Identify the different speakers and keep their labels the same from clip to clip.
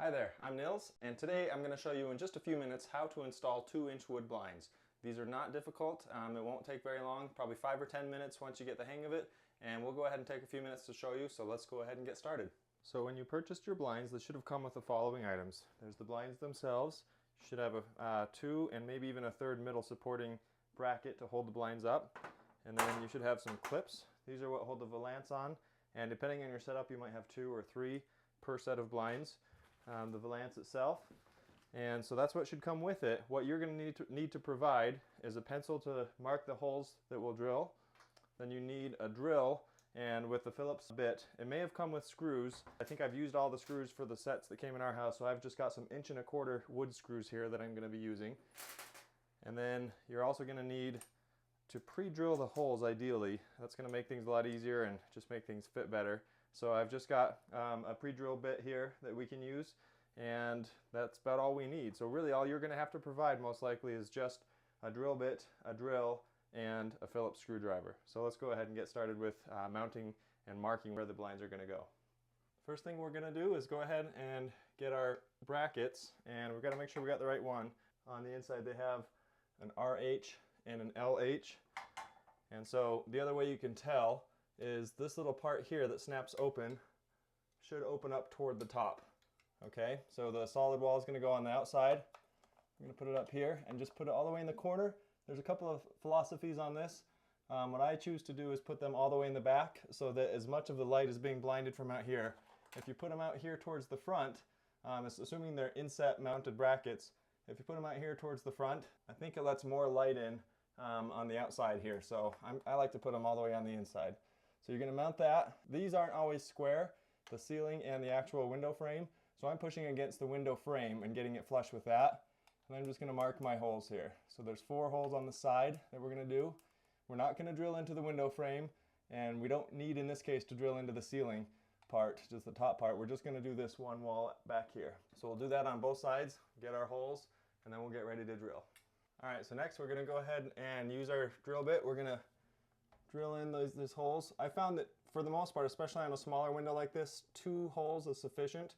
Speaker 1: Hi there, I'm Nils, and today I'm going to show you in just a few minutes how to install 2-inch wood blinds. These are not difficult, it won't take very long, probably 5 or 10 minutes once you get the hang of it, and we'll go ahead and take a few minutes to show you, so let's go ahead and get started. So when you purchased your blinds, they should have come with the following items. There's the blinds themselves. You should have a 2 and maybe even a 3rd middle supporting bracket to hold the blinds up, and then you should have some clips. These are what hold the valance on, and depending on your setup you might have 2 or 3 per set of blinds. The valance itself, and so that's what should come with it. What you're going to need to provide is a pencil to mark the holes that we'll drill. Then you need a drill, and with the Phillips bit, it may have come with screws. I think I've used all the screws for the sets that came in our house, so I've just got some 1.25-inch wood screws here that I'm going to be using. And then you're also going to need to pre-drill the holes ideally. That's going to make things a lot easier and just make things fit better. So I've just got a pre-drill bit here that we can use, and that's about all we need. So really all you're going to have to provide most likely is just a drill bit, a drill, and a Phillips screwdriver. So let's go ahead and get started with mounting and marking where the blinds are going to go. First thing we're going to do is go ahead and get our brackets, and we've got to make sure we got the right one. On the inside they have an RH and an LH, and so the other way you can tell is this little part here that snaps open should open up toward the top. Okay, so the solid wall is going to go on the outside. I'm going to put it up here and just put it all the way in the corner. There's a couple of philosophies on this. What I choose to do is put them all the way in the back so that as much of the light is being blinded from out here. If you put them out here towards the front, assuming they're inset mounted brackets, if you put them out here towards the front, I think it lets more light in on the outside here. So I like to put them all the way on the inside. So you're going to mount that. These aren't always square, the ceiling and the actual window frame. So I'm pushing against the window frame and getting it flush with that. And I'm just going to mark my holes here. So there's 4 holes on the side that we're going to do. We're not going to drill into the window frame, and we don't need in this case to drill into the ceiling part, just the top part. We're just going to do this one wall back here. So we'll do that on both sides, get our holes, and then we'll get ready to drill. Alright, so next we're going to go ahead and use our drill bit. We're going to drill in these holes. I found that for the most part, especially on a smaller window like this, 2 holes is sufficient.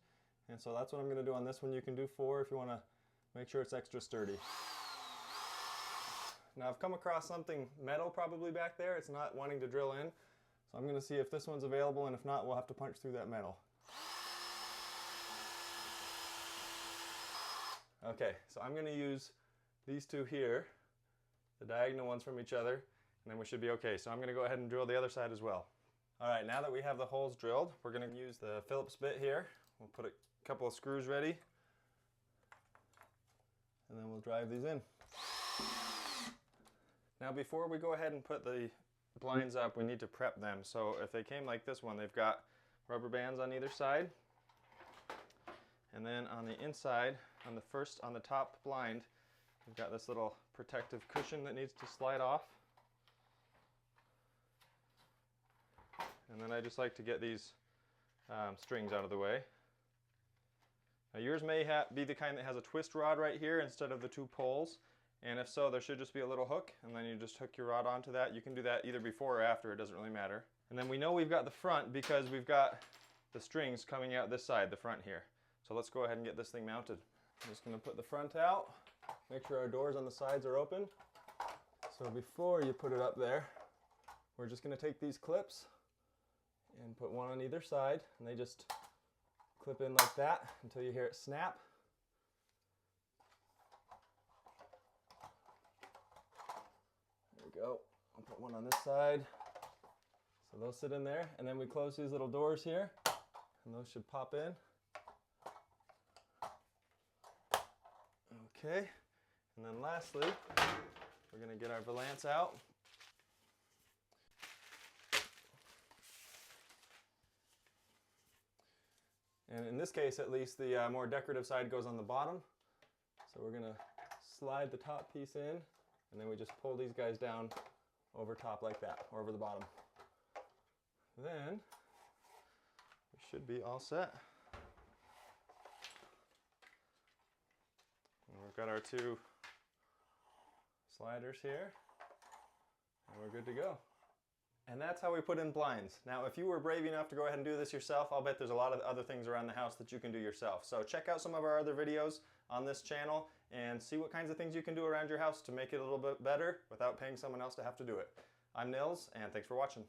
Speaker 1: And so that's what I'm going to do on this one. You can do 4 if you want to make sure it's extra sturdy. Now I've come across something metal probably back there. It's not wanting to drill in. So I'm going to see if this one's available, and if not, we'll have to punch through that metal. Okay, so I'm going to use these 2 here, the diagonal ones from each other, and then we should be okay. So I'm going to go ahead and drill the other side as well. Alright, now that we have the holes drilled, we're going to use the Phillips bit here. We'll put a couple of screws ready, and then we'll drive these in. Now before we go ahead and put the blinds up, we need to prep them. So if they came like this one, they've got rubber bands on either side, and then on the inside, on the top blind, we've got this little protective cushion that needs to slide off. And then I just like to get these strings out of the way. Now yours may be the kind that has a twist rod right here instead of the 2 poles, and if so, there should just be a little hook, and then you just hook your rod onto that. You can do that either before or after, it doesn't really matter. And then we know we've got the front because we've got the strings coming out this side, the front here. So let's go ahead and get this thing mounted. I'm just going to put the front out, make sure our doors on the sides are open. So before you put it up there, we're just going to take these clips and put one on either side, and they just clip in like that until you hear it snap. There we go. I'll put one on this side. So those sit in there, and then we close these little doors here, and those should pop in. Okay, and then lastly, we're going to get our valance out. And in this case, at least, the more decorative side goes on the bottom. So we're going to slide the top piece in, and then we just pull these guys down over top like that, or over the bottom. Then we should be all set. And we've got our 2 sliders here, and we're good to go. And that's how we put in blinds. Now, if you were brave enough to go ahead and do this yourself, I'll bet there's a lot of other things around the house that you can do yourself. So check out some of our other videos on this channel and see what kinds of things you can do around your house to make it a little bit better without paying someone else to have to do it. I'm Nils, and thanks for watching.